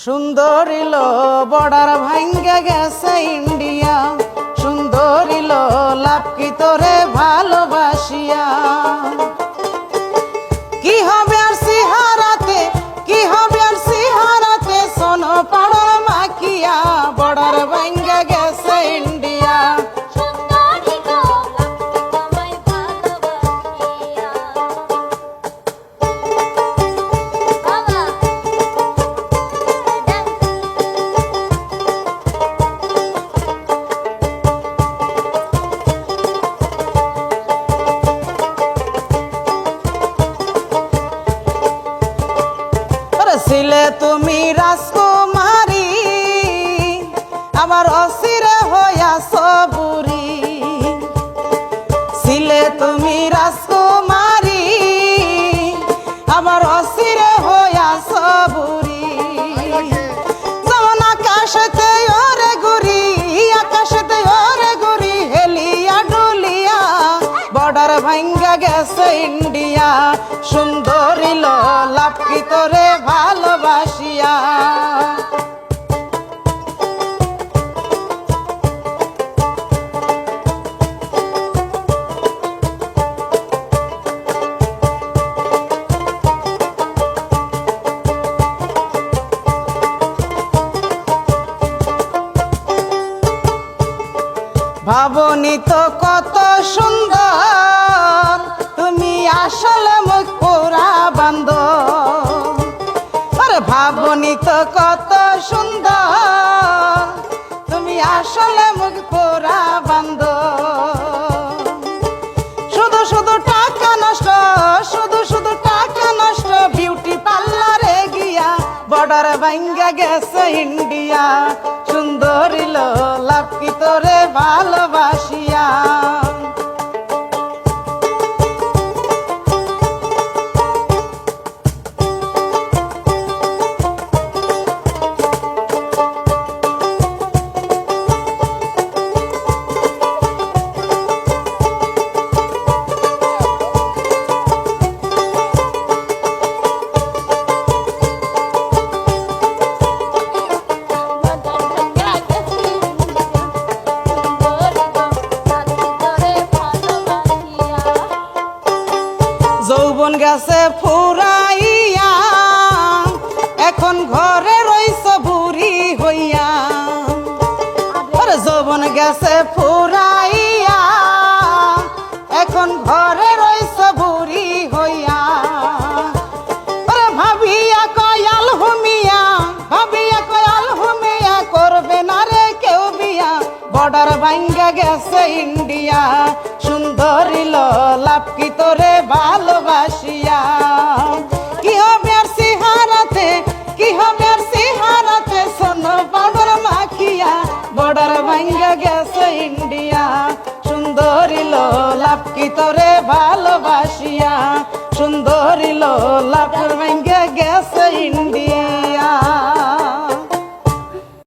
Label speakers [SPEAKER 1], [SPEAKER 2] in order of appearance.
[SPEAKER 1] সুন্দরিল border ভাঙ্গে গেছে India, সুন্দরিল লাভ কি তোরে ভালোবাসিয়া। কি হবে আর সিহারাতে, কি হবে আর সিহারাতে, সোনো পাড়র মাকিয়া বর্ডার ভাঙ্গে গেছে ইন্ডিয়া। ছিলে তুমি রাজকুমারী, আবার অসিরে হইয়াছ বুড়ি। ছিলে তুমি রাজকুমারী, আবার অসিরে হইয়াছ বুড়ি। যেমন আকাশেতে ওরে গুড়ি, আকাশেতে ওরে গুড়ি, হেলিয়া ডুলিয়া বর্ডার ভাঙ্গা গেছে ইন্ডিয়া। সুন্দরিল লাভ কি তোরে ভালোবাসিয়া। ভাবনি তো কত সুন্দর, তুমি আসলে মুখ পোড়া বান্দর। আরে ভাবনি তো কত সুন্দর, তুমি আসলে মুখ পোড়া বান্দর। শুধু শুধু টাকা নষ্ট, শুধু শুধু টাকা নষ্ট, বিউটি পার্লারে গিয়া বর্ডার ভাঙ্গা গেছে ইন্ডিয়া। সুন্দরিল লাভ কি তোরে ভালোবাসিয়া। যৌবন গেছে ফুরাইয়া, এখন ঘরে রইছ বুড়ি হইয়া। যৌবন গেছে ফুরাইয়া, এখন ঘরে রইছ বুড়ি হইয়া। ভাবিয়া কয়াল হুমিয়া, ভাবিয়া কয়াল হুমিয়া, করবে না রে কেউ বিয়া বর্ডার ভাঙ্গা গেছে ইন্ডিয়া। সুন্দরিল লাভ কি তোরে ভালোবাসিয়া। কি হবে আর সিহারাতে, কি হবে আর সিহারাতে, সোনো পাউডার মাখিয়া বর্ডার ভাঙ্গা গেছে ইন্ডিয়া। সুন্দরিল লাভ কি তোরে ভালোবাসিয়া, সুন্দরিল লাভ ভাঙ্গা গেছে ইন্ডিয়া।